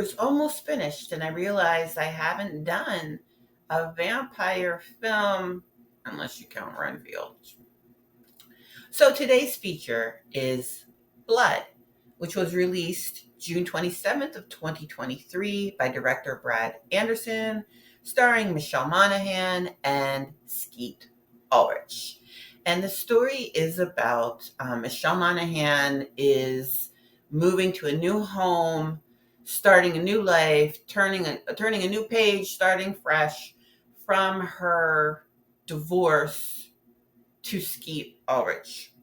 was almost finished, and I realized I haven't done a vampire film, unless you count Renfield. So today's feature is Blood, which was released June 27th of 2023 by director Brad Anderson, starring Michelle Monaghan and Skeet Ulrich. And the story is about Michelle Monaghan is moving to a new home, starting a new life, turning a new page, starting fresh from her divorce to Skeet Ulrich.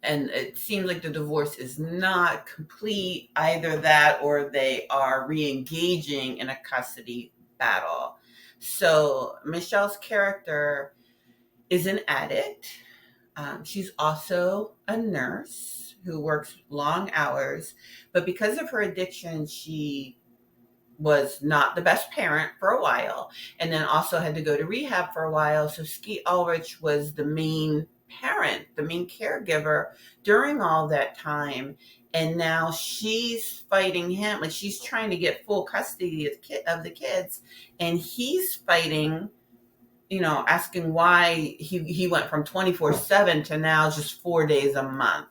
And it seems like the divorce is not complete, either that or they are re-engaging in a custody battle. So Michelle's character is an addict. She's also a nurse who works long hours, but because of her addiction, she was not the best parent for a while, and then also had to go to rehab for a while. So Skeet Ulrich was the main parent, the main caregiver during all that time. And now she's fighting him, like she's trying to get full custody of the kids, and he's fighting, asking why he went from 24/7 to now just 4 days a month,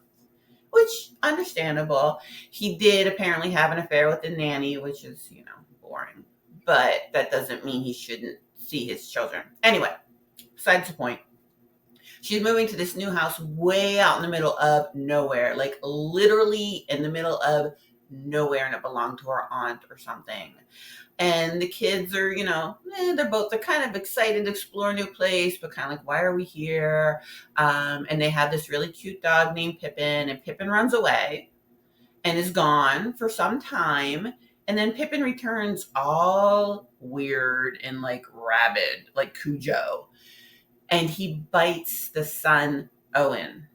which understandable. He did apparently have an affair with the nanny, which is, boring, but that doesn't mean he shouldn't see his children. Anyway, besides the point, she's moving to this new house way out in the middle of nowhere, like literally in the middle of nowhere, and it belonged to her aunt or something. And the kids are, they're kind of excited to explore a new place, but kind of like, why are we here? And they have this really cute dog named Pippin, and Pippin runs away and is gone for some time. And then Pippin returns all weird and like rabid, like Cujo. And he bites the son, Owen.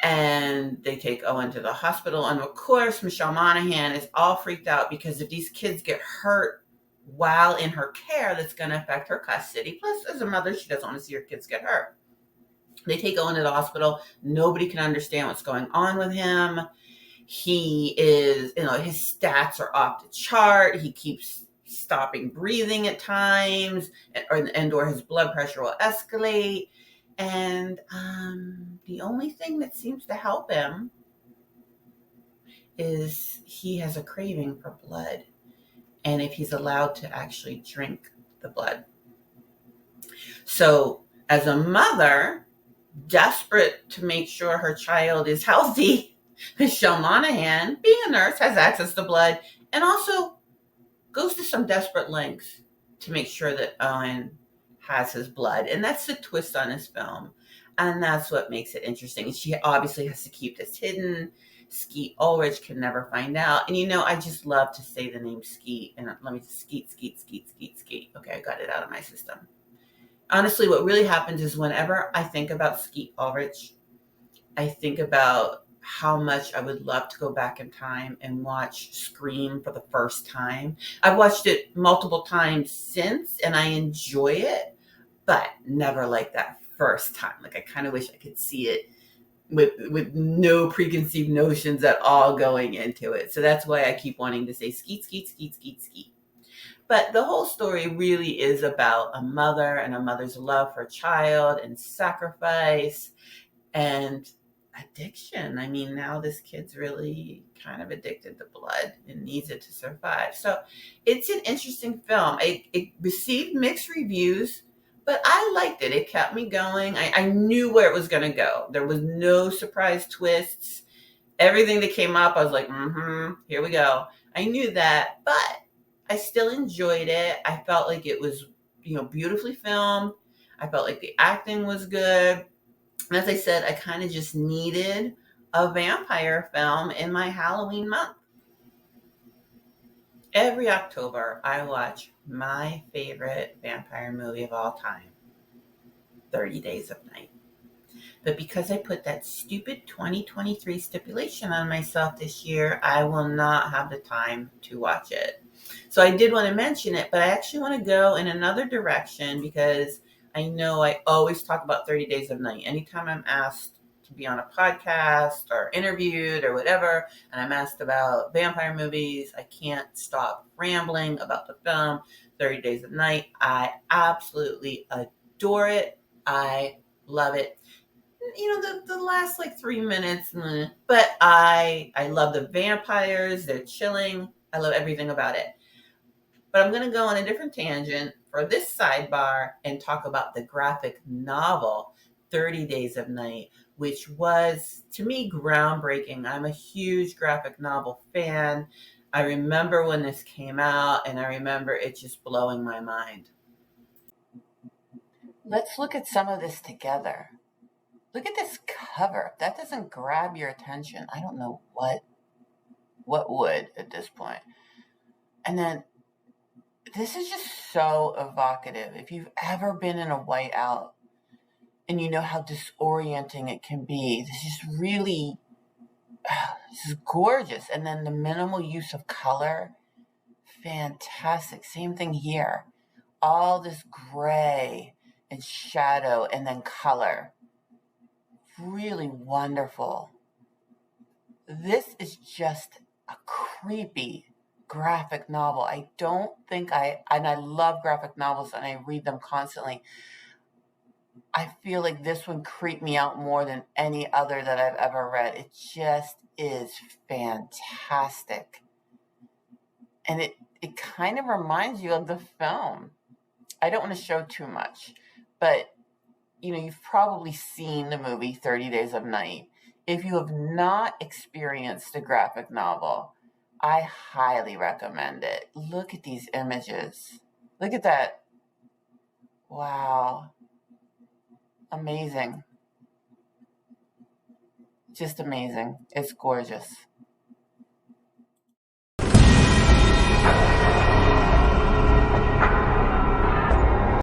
And they take Owen to the hospital. And of course, Michelle Monaghan is all freaked out because if these kids get hurt while in her care, that's going to affect her custody. Plus, as a mother, she doesn't want to see her kids get hurt. They take Owen to the hospital. Nobody can understand what's going on with him. He is, his stats are off the chart. He keeps stopping breathing at times, and or his blood pressure will escalate. And the only thing that seems to help him is he has a craving for blood, and if he's allowed to actually drink the blood. So as a mother, desperate to make sure her child is healthy, Michelle Monaghan, being a nurse, has access to blood and also goes to some desperate lengths to make sure that Owen has his blood. And that's the twist on this film. And that's what makes it interesting. She obviously has to keep this hidden. Skeet Ulrich can never find out. And I just love to say the name Skeet. And let me Skeet. Okay, I got it out of my system. Honestly, what really happens is whenever I think about Skeet Ulrich, I think about how much I would love to go back in time and watch Scream for the first time. I've watched it multiple times since, and I enjoy it, but never like that first time. Like, I kind of wish I could see it with no preconceived notions at all going into it. So that's why I keep wanting to say Skeet. But the whole story really is about a mother and a mother's love for a child and sacrifice and addiction. I mean, now this kid's really kind of addicted to blood and needs it to survive. So it's an interesting film. It received mixed reviews, but I liked it. It kept me going. I knew where it was going to go. There was no surprise twists. Everything that came up, I was like, here we go. I knew that, but I still enjoyed it. I felt like it was, beautifully filmed. I felt like the acting was good. And as I said, I kind of just needed a vampire film in my Halloween month. Every October, I watch my favorite vampire movie of all time, 30 Days of Night. But because I put that stupid 2023 stipulation on myself this year, I will not have the time to watch it. So I did want to mention it, but I actually want to go in another direction because I know I always talk about 30 Days of Night. Anytime I'm asked to be on a podcast or interviewed or whatever, and I'm asked about vampire movies, I can't stop rambling about the film 30 Days of Night. I absolutely adore it. I love it. The last like 3 minutes, but I love the vampires. They're chilling. I love everything about it. But I'm going to go on a different tangent for this sidebar and talk about the graphic novel 30 Days of Night, which was, to me, groundbreaking. I'm a huge graphic novel fan. I remember when this came out, and I remember it just blowing my mind. Let's look at some of this together. Look at this cover. If that doesn't grab your attention, I don't know what would at this point. And then this is just so evocative. If you've ever been in a whiteout and you know how disorienting it can be, this is really, this is gorgeous. And then the minimal use of color, fantastic. Same thing here. All this gray and shadow and then color. Really wonderful. This is just a creepy graphic novel. I don't think and I love graphic novels and I read them constantly. I feel like this one creeped me out more than any other that I've ever read. It just is fantastic. And it kind of reminds you of the film. I don't want to show too much, but you've probably seen the movie 30 Days of Night. If you have not experienced a graphic novel, I highly recommend it. Look at these images. Look at that. Wow. Amazing. Just amazing. It's gorgeous.